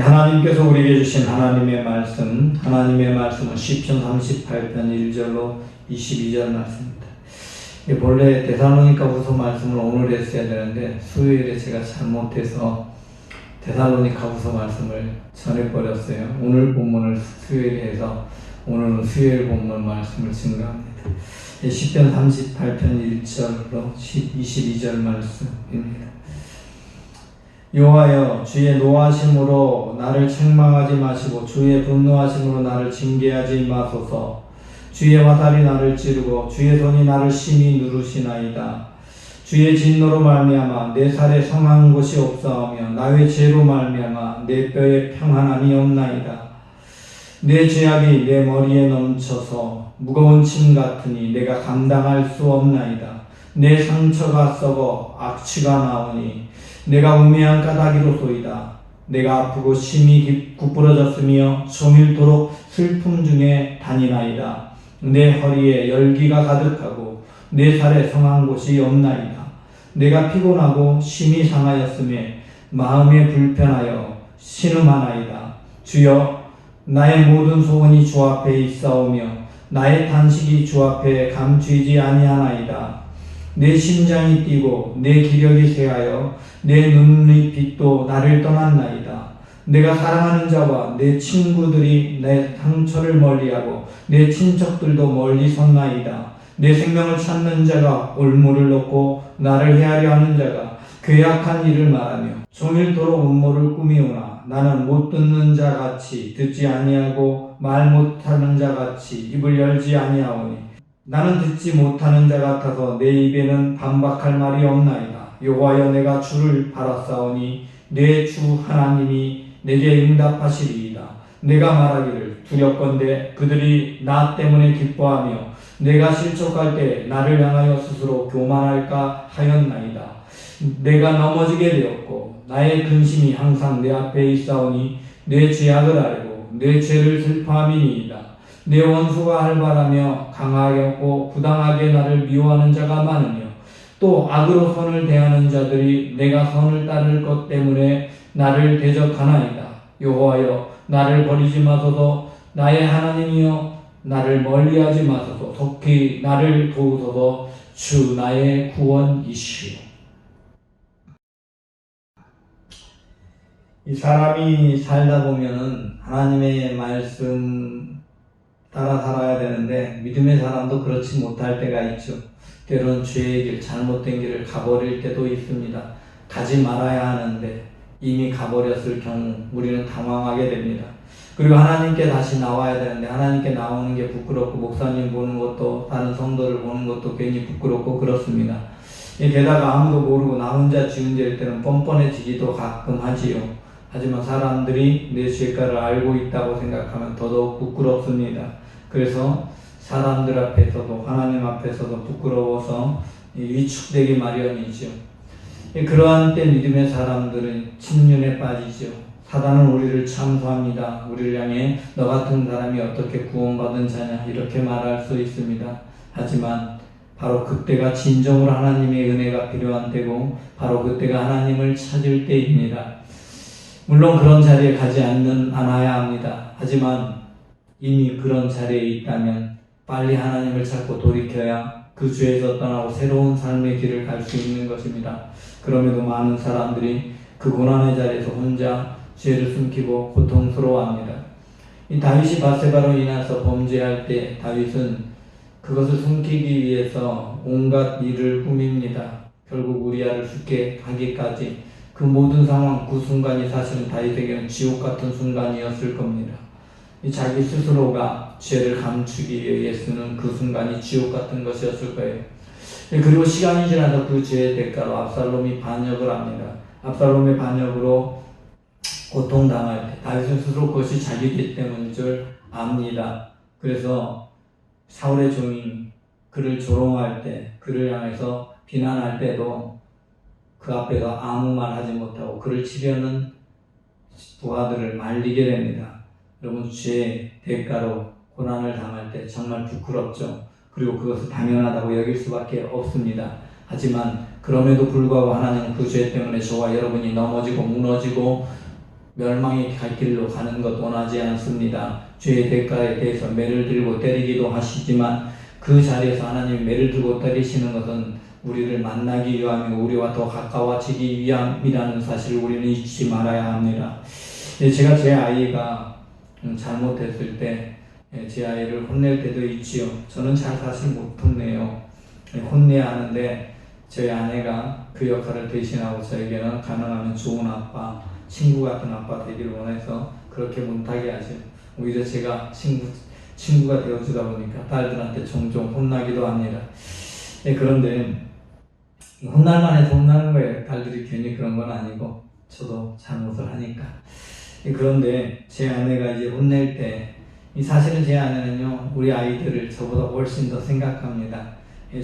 하나님께서 우리에게 주신 하나님의 말씀은 시편 38편 1절로 22절 말씀입니다. 본래 데살로니가후서 말씀을 오늘 했어야 되는데 수요일에 제가 잘못해서 데살로니가후서 말씀을 전해버렸어요. 오늘 본문을 수요일에 해서 오늘은 수요일 본문 말씀을 증거합니다. 시편 38편 1절로 22절 말씀입니다. 여호와여, 주의 노하심으로 나를 책망하지 마시고 주의 분노하심으로 나를 징계하지 마소서. 주의 화살이 나를 찌르고 주의 손이 나를 심히 누르시나이다. 주의 진노로 말미암아 내 살에 성한 곳이 없사오며 나의 죄로 말미암아 내 뼈에 평안함이 없나이다. 내 죄악이 내 머리에 넘쳐서 무거운 짐 같으니 내가 감당할 수 없나이다. 내 상처가 썩어 악취가 나오니 내가 우매한 까닭이로소이다. 내가 아프고 심히 구부러졌으며 종일토록 슬픔 중에 다니나이다. 내 허리에 열기가 가득하고 내 살에 성한 곳이 없나이다. 내가 피곤하고 심히 상하였음에 마음에 불편하여 신음하나이다. 주여, 나의 모든 소원이 주 앞에 있사오며 나의 탄식이 주 앞에 감추이지 아니하나이다. 내 심장이 뛰고 내 기력이 쇠하여 내 눈의 빛도 나를 떠났나이다. 내가 사랑하는 자와 내 친구들이 내 상처를 멀리하고 내 친척들도 멀리 섰나이다. 내 생명을 찾는 자가 올무를 놓고 나를 헤아려 하는 자가 괴악한 일을 말하며 종일토록 음모를 꾸미오나 나는 못 듣는 자 같이 듣지 아니하고 말 못하는 자 같이 입을 열지 아니하오니 나는 듣지 못하는 자 같아서 내 입에는 반박할 말이 없나이다. 여호와여, 내가 주를 바라사오니 내 주 하나님이 내게 응답하시리이다. 내가 말하기를 두렵건대 그들이 나 때문에 기뻐하며 내가 실족할 때 나를 향하여 스스로 교만할까 하였나이다. 내가 넘어지게 되었고 나의 근심이 항상 내 앞에 있사오니 내 죄악을 알고 내 죄를 슬퍼함이니이다. 내 원수가 활발하며 강하고 부당하게 나를 미워하는 자가 많으며 또 악으로 선을 대하는 자들이 내가 선을 따를 것 때문에 나를 대적하나이다. 여호와여, 나를 버리지 마소서. 나의 하나님이여, 나를 멀리하지 마소서. 속히 나를 도우소서. 주 나의 구원이시오. 이 사람이 살다 보면은 하나님의 말씀 따라 살아야 되는데 믿음의 사람도 그렇지 못할 때가 있죠. 때로는 죄의 길, 잘못된 길을 가버릴 때도 있습니다. 가지 말아야 하는데 이미 가버렸을 경우 우리는 당황하게 됩니다. 그리고 하나님께 다시 나와야 되는데 하나님께 나오는 게 부끄럽고 목사님 보는 것도 다른 성도를 보는 것도 괜히 부끄럽고 그렇습니다. 게다가 아무도 모르고 나 혼자 지은 죄일 때는 뻔뻔해지기도 가끔 하지요. 하지만 사람들이 내 죄가를 알고 있다고 생각하면 더더욱 부끄럽습니다. 그래서 사람들 앞에서도 하나님 앞에서도 부끄러워서 위축되기 마련이죠. 그러한 때 믿음의 사람들은 침륜에 빠지죠. 사단은 우리를 참소합니다. 우리를 향해 너 같은 사람이 어떻게 구원받은 자냐 이렇게 말할 수 있습니다. 하지만 바로 그때가 진정으로 하나님의 은혜가 필요한 때고 바로 그때가 하나님을 찾을 때입니다. 물론 그런 자리에 가지 않아야 합니다. 하지만 이미 그런 자리에 있다면 빨리 하나님을 찾고 돌이켜야 그 죄에서 떠나고 새로운 삶의 길을 갈 수 있는 것입니다. 그럼에도 많은 사람들이 그 고난의 자리에서 혼자 죄를 숨기고 고통스러워합니다. 이 다윗이 밧세바로 인해서 범죄할 때 다윗은 그것을 숨기기 위해서 온갖 일을 꾸밉니다. 결국 우리아를 죽게 하기까지 그 모든 상황, 그 순간이 사실은 다윗에게는 지옥 같은 순간이었을 겁니다. 자기 스스로가 죄를 감추기 위해 쓰는 그 순간이 지옥 같은 것이었을 거예요. 그리고 시간이 지나서 그 죄의 대가로 압살롬이 반역을 합니다. 압살롬의 반역으로 고통당할 때 다윗은 스스로 그것이 자기이기 때문인 줄 압니다. 그래서 사울의 종이 그를 조롱할 때, 그를 향해서 비난할 때도 그 앞에서 아무 말 하지 못하고 그를 치려는 부하들을 말리게 됩니다. 여러분, 죄의 대가로 고난을 당할 때 정말 부끄럽죠. 그리고 그것을 당연하다고 여길 수밖에 없습니다. 하지만 그럼에도 불구하고 하나님은 그 죄 때문에 저와 여러분이 넘어지고 무너지고 멸망의 갈 길로 가는 것 원하지 않습니다. 죄의 대가에 대해서 매를 들고 때리기도 하시지만 그 자리에서 하나님이 매를 들고 때리시는 것은 우리를 만나기 위함이고 우리와 더 가까워지기 위함이라는 사실을 우리는 잊지 말아야 합니다. 제가 제 아이가 잘못했을 때 제 아이를 혼낼 때도 있지요. 저는 잘 사실 못 혼내요. 혼내야 하는데 저희 아내가 그 역할을 대신하고 저에게는 가능하면 좋은 아빠, 친구 같은 아빠 되기를 원해서 그렇게 못하게 하죠. 오히려 제가 친구가 되어주다 보니까 딸들한테 종종 혼나기도 합니다. 그런데 혼날만 해서 혼나는 거예요. 딸들이 괜히 그런 건 아니고 저도 잘못을 하니까. 그런데 제 아내가 이제 혼낼 때 사실은 제 아내는요 우리 아이들을 저보다 훨씬 더 생각합니다.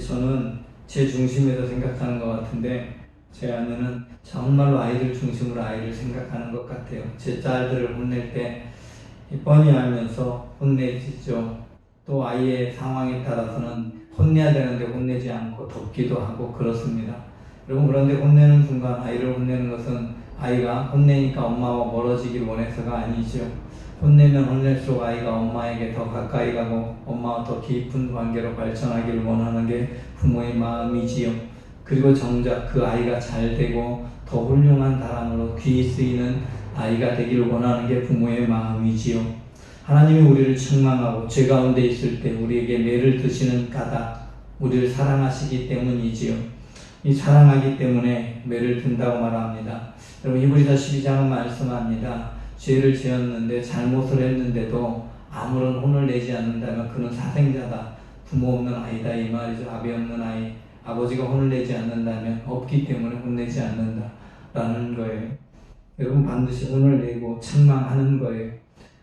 저는 제 중심에서 생각하는 것 같은데 제 아내는 정말로 아이들 중심으로 아이를 생각하는 것 같아요. 제 딸들을 혼낼 때 뻔히 알면서 혼내지죠. 또 아이의 상황에 따라서는 혼내야 되는데 혼내지 않고 덮기도 하고 그렇습니다. 여러분 그런데 혼내는 순간 아이를 혼내는 것은 아이가 혼내니까 엄마와 멀어지길 원해서가 아니죠. 혼내면 혼낼수록 아이가 엄마에게 더 가까이 가고 엄마와 더 깊은 관계로 발전하기를 원하는 게 부모의 마음이지요. 그리고 정작 그 아이가 잘 되고 더 훌륭한 사람으로 귀히 쓰이는 아이가 되기를 원하는 게 부모의 마음이지요. 하나님이 우리를 책망하고 죄 가운데 있을 때 우리에게 매를 드시는 까닭, 우리를 사랑하시기 때문이지요. 이 사랑하기 때문에 매를 든다고 말합니다. 여러분 히브리서 12장은 말씀합니다. 죄를 지었는데 잘못을 했는데도 아무런 혼을 내지 않는다면 그는 사생자다. 부모 없는 아이다 이 말이죠. 아비 없는 아이. 아버지가 혼을 내지 않는다면 없기 때문에 혼내지 않는다라는 거예요. 여러분 반드시 혼을 내고 책망하는 거예요.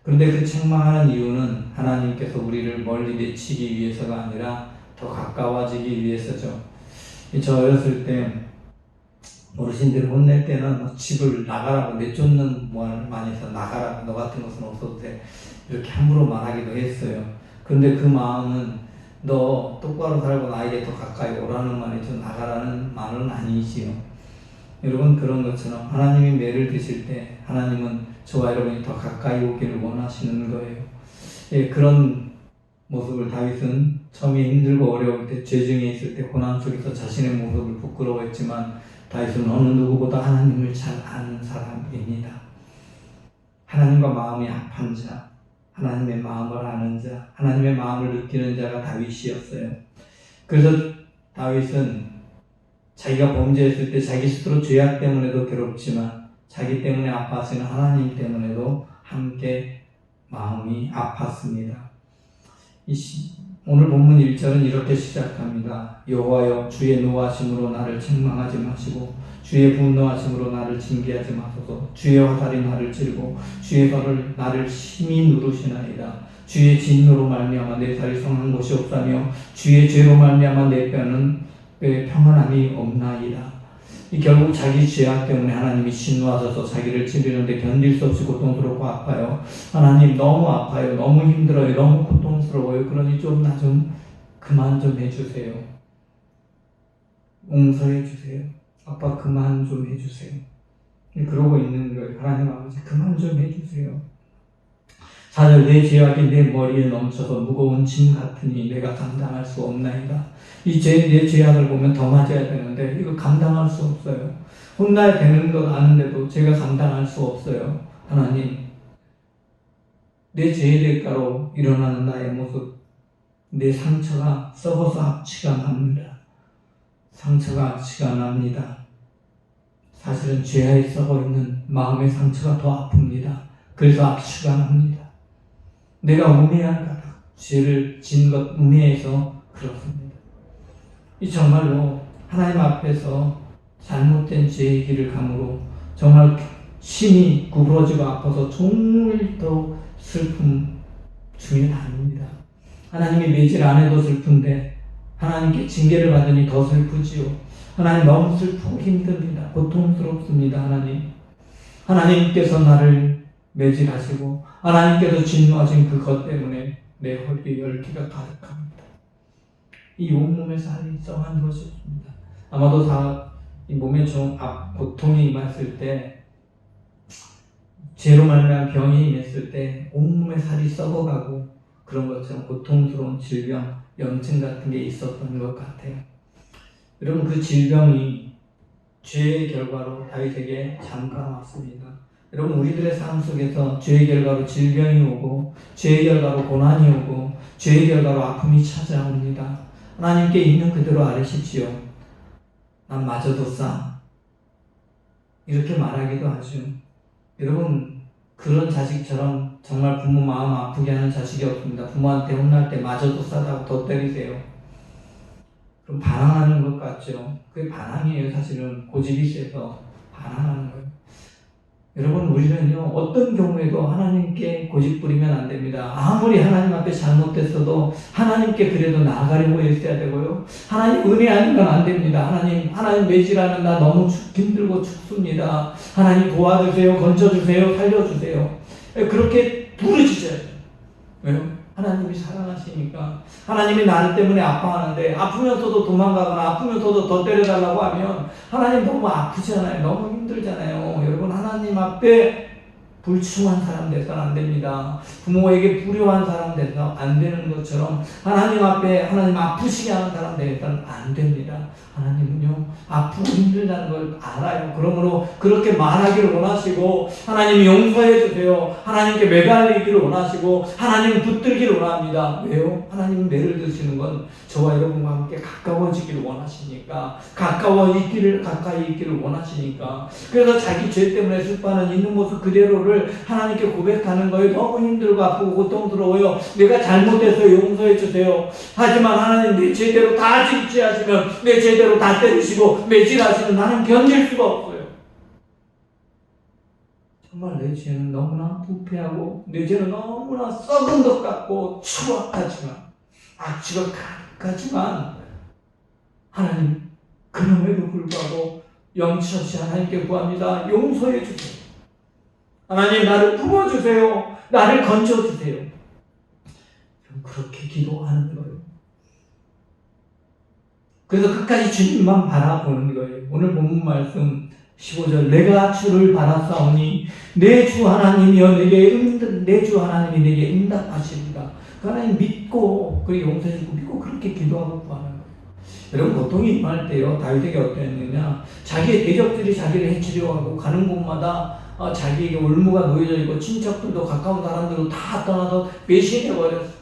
그런데 그 책망하는 이유는 하나님께서 우리를 멀리 내치기 위해서가 아니라 더 가까워지기 위해서죠. 저 어렸을 때 어르신들이 혼낼 때는 집을 나가라고 내쫓는 말을 많이 해서 나가라고 너 같은 것은 없어도 돼 이렇게 함부로 말하기도 했어요. 그런데 그 마음은 너 똑바로 살고 나에게 더 가까이 오라는 말이죠. 나가라는 말은 아니지요. 여러분 그런 것처럼 하나님이 매를 드실 때 하나님은 저와 여러분이 더 가까이 오기를 원하시는 거예요. 그런 모습을 다윗은 처음에 힘들고 어려울 때 죄중에 있을 때 고난 속에서 자신의 모습을 부끄러워했지만 다윗은 어느 누구보다 하나님을 잘 아는 사람입니다. 하나님과 마음이 합한 자, 하나님의 마음을 아는 자, 하나님의 마음을 느끼는 자가 다윗이었어요. 그래서 다윗은 자기가 범죄했을 때 자기 스스로 죄악 때문에도 괴롭지만 자기 때문에 아파하시는 하나님 때문에도 함께 마음이 아팠습니다. 오늘 본문 1절은 이렇게 시작합니다. 여호와여 주의 노하심으로 나를 책망하지 마시고 주의 분노하심으로 나를 징계하지 마소서. 주의 화살이 나를 찌르고 주의 발을 나를 심히 누르시나이다. 주의 진노로 말미암아 내 살이 성한 곳이 없다며 주의 죄로 말미암아 내 뼈에 평안함이 없나이다. 결국 자기 죄악 때문에 하나님이 진노하셔서 자기를 찌르는데 견딜 수 없이 고통스럽고 아파요. 하나님 너무 아파요. 너무 힘들어요. 너무 고통스러워요. 그러니 좀 나 좀 그만 좀 해주세요. 용서해 주세요. 아빠 그만 좀 해주세요. 그러고 있는 거예요. 하나님 아버지 그만 좀 해주세요. 4절 내 죄악이 내 머리에 넘쳐서 무거운 짐 같으니 내가 감당할 수 없나이다. 내 죄악을 보면 더 맞아야 되는데 이거 감당할 수 없어요. 혼나야 되는 것 아는데도 제가 감당할 수 없어요. 하나님 내 죄의 대가로 일어나는 나의 모습, 내 상처가 썩어서 악취가 납니다. 상처가 악취가 납니다. 사실은 죄에 썩어있는 마음의 상처가 더 아픕니다. 그래서 악취가 납니다. 내가 우매한 가닥, 죄를 진 것 우매해서 그렇습니다. 이 정말로 하나님 앞에서 잘못된 죄의 길을 감으로 정말 심히 구부러지고 아파서 정말 더 슬픔 중에 아닙니다. 하나님이 매질 안 해도 슬픈데 하나님께 징계를 받으니 더 슬프지요. 하나님 너무 슬프고 힘듭니다. 고통스럽습니다. 하나님께서 나를 매질하시고 하나님께서 진노하신 그것 때문에 내 허리에 열기가 가득합니다. 이 온몸에 살이 썩한 것이 없습니다. 아마도 다 이 몸에 고통이 임했을 때 죄로 말미암아 병이 임했을 때 온몸에 살이 썩어가고 그런 것처럼 고통스러운 질병, 염증 같은 게 있었던 것 같아요. 여러분 그 질병이 죄의 결과로 다윗에게 잠깐 왔습니다. 여러분 우리들의 삶 속에서 죄의 결과로 질병이 오고 죄의 결과로 고난이 오고 죄의 결과로 아픔이 찾아옵니다. 하나님께 있는 그대로 아뢰십시오. 난 마저도 싸. 이렇게 말하기도 하죠. 여러분 그런 자식처럼 정말 부모 마음 아프게 하는 자식이 없습니다. 부모한테 혼날 때 마저도 싸다고 더 때리세요. 그럼 반항하는 것 같죠. 그게 반항이에요. 사실은 고집이 세서 반항하는 거예요. 여러분 우리는요 어떤 경우에도 하나님께 고집 부리면 안 됩니다. 아무리 하나님 앞에 잘못됐어도 하나님께 그래도 나아가려고 했어야 되고요. 하나님 은혜 아니면 안 됩니다. 하나님 매질하는 나 너무 힘들고 춥습니다. 하나님 도와주세요, 건져주세요, 살려주세요. 그렇게 부르짖어요. 왜요? 하나님이 사랑하시니까. 하나님이 나를 때문에 아파하는데 아프면서도 도망가거나 아프면서도 더 때려달라고 하면 하나님 너무 아프잖아요. 너무 힘들잖아요. 여러분 하나님 앞에 불충한 사람 돼서는 안 됩니다. 부모에게 불효한 사람 돼서 안 되는 것처럼 하나님 앞에 하나님 아프시게 하는 사람 돼서는 안 됩니다. 하나님은요 아프고 힘들다는 걸 알아요. 그러므로 그렇게 말하기를 원하시고 하나님이 용서해 주세요. 하나님께 매달리기를 원하시고 하나님 붙들기를 원합니다. 왜요? 하나님은 매를 드시는 건 저와 여러분과 함께 가까워지기를 원하시니까 가까이 있기를 원하시니까. 그래서 자기 죄 때문에 슬퍼하는 있는 모습 그대로를 하나님께 고백하는 거예요. 너무 힘들고 아프고 고통스러워요. 내가 잘못해서 용서해 주세요. 하지만 하나님 내 죄대로 다 징치하시면 내 죄대로 다 때리시고 매질하시면 나는 견딜 수가 없어요. 정말 내 죄는 너무나 부패하고 내 죄는 너무나 썩은 것 같고 추악하지만 악취가 가득하지만 하나님 그럼에도 불구하고 영치 없이 하나님께 구합니다. 용서해 주세요. 하나님 나를 품어주세요. 나를 건져주세요. 그렇게 기도하는 거예요. 그래서 끝까지 주님만 바라보는 거예요. 오늘 본문 말씀 15절 내가 주를 바라사오니 내 주 하나님이여 내 주 하나님이 내게 응답하십니다. 그 하나님 믿고 그리고 용서해주고 믿고 그렇게 기도하고 구하는 거예요. 여러분 고통이 임할 때요 다윗에게 어땠느냐 자기의 대적들이 자기를 해치려고 하고 가는 곳마다 자기에게 올무가 놓여져 있고 친척들도 가까운 사람들도 다 떠나서 배신해버렸어.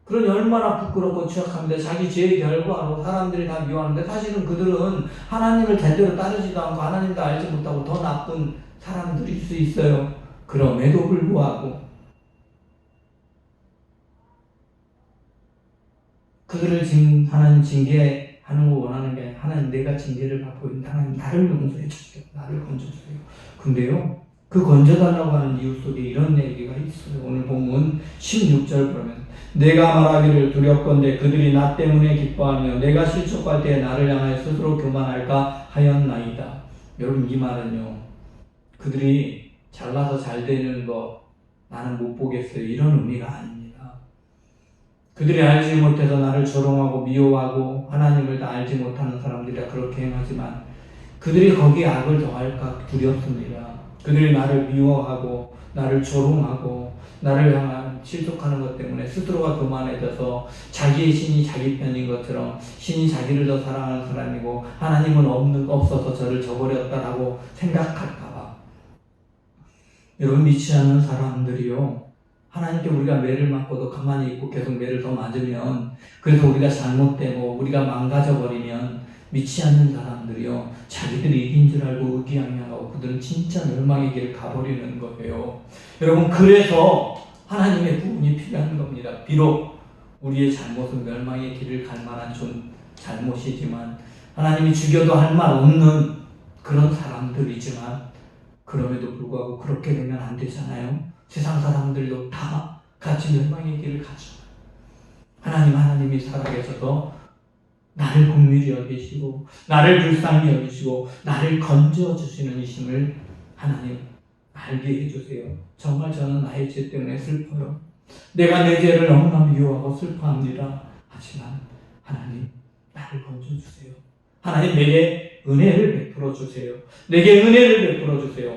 그러니 얼마나 부끄럽고 추악합니다. 자기 죄의 결과로 사람들이 다 미워하는데 사실은 그들은 하나님을 제대로 따르지도 않고 하나님도 알지 못하고 더 나쁜 사람들일 수 있어요. 그럼에도 불구하고 그들을 지금 하나님 징계하는 거 원하는 게 하나님 내가 징계를 받고 있는데 하나님 나를 용서해 주세요. 나를 건져주세요. 근데요 그 건져달라고 하는 이유 속에 이런 얘기가 있어요. 오늘 본문 16절 보면 내가 말하기를 두렵건대 그들이 나 때문에 기뻐하며 내가 실족할 때 나를 향하여 스스로 교만할까 하였나이다. 여러분 이 말은요 그들이 잘나서 잘 되는 거 나는 못 보겠어요 이런 의미가 아닙니다. 그들이 알지 못해서 나를 조롱하고 미워하고 하나님을 다 알지 못하는 사람들이라 그렇게 행하지만 그들이 거기에 악을 더할까 두렵습니다. 그들이 나를 미워하고 나를 조롱하고 나를 향한 실족하는 것 때문에 스스로가 교만해져서 자기의 신이 자기 편인 것처럼 신이 자기를 더 사랑하는 사람이고 하나님은 없어서 저를 저버렸다라고 생각할까봐. 여러분 믿지 않는 사람들이요 하나님께 우리가 매를 맞고도 가만히 있고 계속 매를 더 맞으면 그래서 우리가 잘못되고 우리가 망가져버리면 믿지 않는 사람들이요 자기들이 이긴 줄 알고 의기양양하고 그들은 진짜 멸망의 길을 가버리는 거예요. 여러분 그래서 하나님의 부분이 필요한 겁니다. 비록 우리의 잘못은 멸망의 길을 갈 만한 좀 잘못이지만 하나님이 죽여도 할 말 없는 그런 사람들이지만 그럼에도 불구하고 그렇게 되면 안 되잖아요. 세상 사람들도 다 같이 멸망의 길을 가죠. 하나님이 살아계셔서 나를 긍휼히 여기시고 나를 불쌍히 여기시고 나를 건져주시는 이심을 하나님 알게 해주세요. 정말 저는 나의 죄 때문에 슬퍼요. 내가 내 죄를 너무나 미워하고 슬퍼합니다. 하지만 하나님 나를 건져주세요. 하나님 내게 은혜를 베풀어 주세요. 내게 은혜를 베풀어 주세요.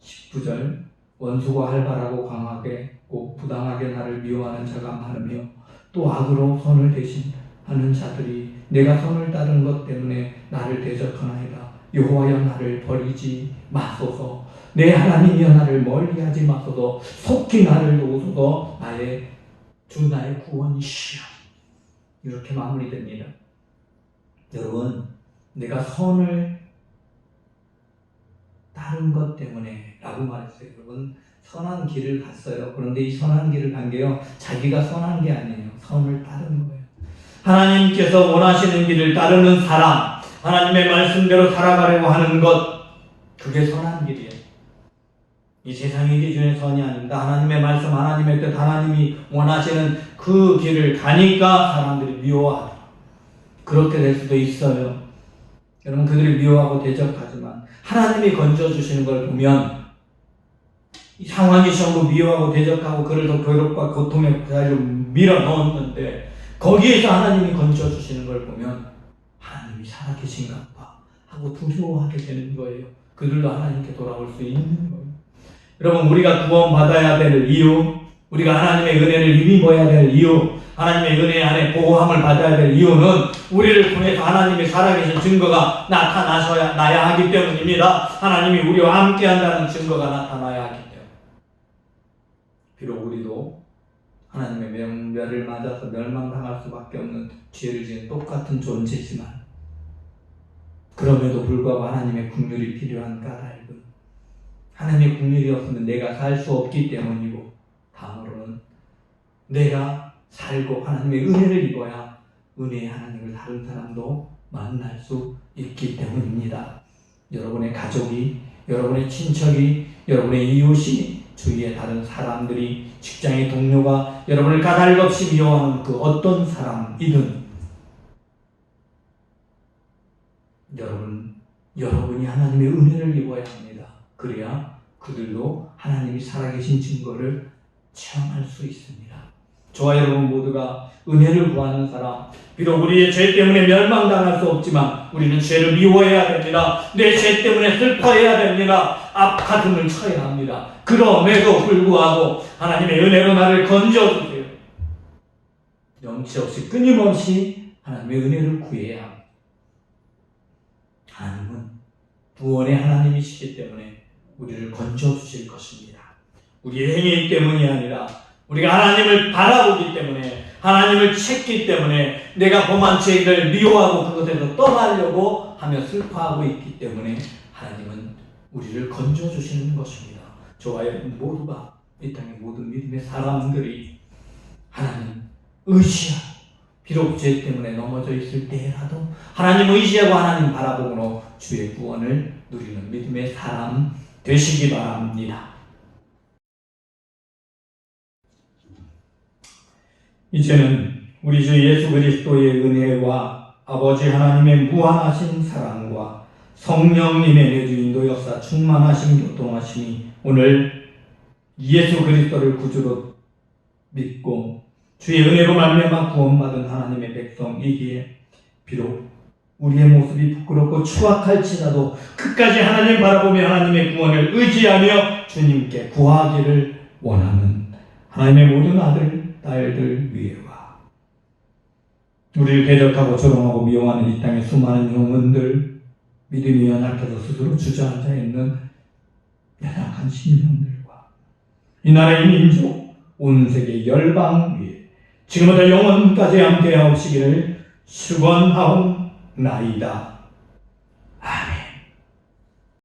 19절 원수가 활발하고 강하게 꼭 부당하게 나를 미워하는 자가 많으며 또 악으로 선을 대신하는 자들이 내가 선을 따른 것 때문에 나를 대적하나이다. 여호와여 나를 버리지 마소서. 내 하나님이여 나를 멀리하지 마소서. 속히 나를 도우소서. 주 나의 구원이시여. 이렇게 마무리됩니다. 여러분, 내가 선을 따른 것 때문에 라고 말했어요. 여러분, 선한 길을 갔어요. 그런데 이 선한 길을 간 게요, 자기가 선한 게 아니에요. 선을 따른 거예요. 하나님께서 원하시는 길을 따르는 사람, 하나님의 말씀대로 살아가려고 하는 것, 그게 선한 길이에요. 이 세상의 기준의 선이 아닙니다. 하나님의 말씀, 하나님의 뜻, 하나님이 원하시는 그 길을 가니까 사람들이 미워하더라. 그렇게 될 수도 있어요. 여러분, 그들이 미워하고 대적하지만 하나님이 건져주시는 걸 보면 이 상황이 전부 미워하고 대적하고 그를 더 괴롭과 고통의 자리로 밀어넣었는데 거기에서 하나님이 건져주시는 걸 보면 하나님이 살아계신가 봐 하고 두려워하게 되는 거예요. 그들도 하나님께 돌아올 수 있는 거예요. 여러분, 우리가 구원받아야 될 이유, 우리가 하나님의 은혜를 힘입어야 될 이유, 하나님의 은혜 안에 보호함을 받아야 될 이유는 우리를 통해서 하나님이 살아계신 증거가 나야 하기 때문입니다. 하나님이 우리와 함께 한다는 증거가 나타나야 하기 때문에. 비록 우리도 하나님의 명별을 맞아서 멸망당할 수밖에 없는 죄를 지은 똑같은 존재지만 그럼에도 불구하고 하나님의 긍휼이 필요한 까닭은 하나님의 긍휼이 없으면 내가 살 수 없기 때문이고, 다음으로는 내가 살고 하나님의 은혜를 입어야 은혜의 하나님을 다른 사람도 만날 수 있기 때문입니다. 여러분의 가족이, 여러분의 친척이, 여러분의 이웃이, 주위의 다른 사람들이, 직장의 동료가 여러분을 까닭없이 미워하는 그 어떤 사람이든 여러분이 하나님의 은혜를 입어야 합니다. 그래야 그들도 하나님이 살아계신 증거를 체험할 수 있습니다. 저와 여러분 모두가 은혜를 구하는 사람, 비록 우리의 죄 때문에 멸망당할 수 없지만 우리는 죄를 미워해야 됩니다. 내 죄 때문에 슬퍼해야 됩니다. 앞가슴을 쳐야 합니다. 그럼에도 불구하고 하나님의 은혜로 나를 건져주세요. 영치 없이 끊임없이 하나님의 은혜를 구해야 합니다. 하나님은 구원의 하나님이시기 때문에 우리를 건져주실 것입니다. 우리의 행위 때문이 아니라 우리가 하나님을 바라보기 때문에, 하나님을 찾기 때문에, 내가 범한 죄를 미워하고 그것에서 떠나려고 하며 슬퍼하고 있기 때문에 하나님은 우리를 건져주시는 것입니다. 저와 여러분 모두가, 이 땅의 모든 믿음의 사람들이 하나님 의지하고, 비록 죄 때문에 넘어져 있을 때라도 하나님 의지하고 하나님 바라보므로 주의 구원을 누리는 믿음의 사람 되시기 바랍니다. 이제는 우리 주 예수 그리스도의 은혜와 아버지 하나님의 무한하신 사랑과 성령님의 내주 인도 역사 충만하신 교통하심이 오늘 예수 그리스도를 구주로 믿고 주의 은혜로 말미암아 구원받은 하나님의 백성이기에 비록 우리의 모습이 부끄럽고 추악할지라도 끝까지 하나님 바라보며 하나님의 구원을 의지하며 주님께 구하기를 원하는 하나님의 모든 아들, 딸들 위에와 우리를 대적하고 조롱하고 미워하는 이 땅의 수많은 영혼들, 믿음이 연약해서 스스로 주저앉아 있는 연약한 심령들과 이 나라의 민족, 온 세계 열방 위에 지금부터 영원까지 함께하옵시기를 축원하옵나이다.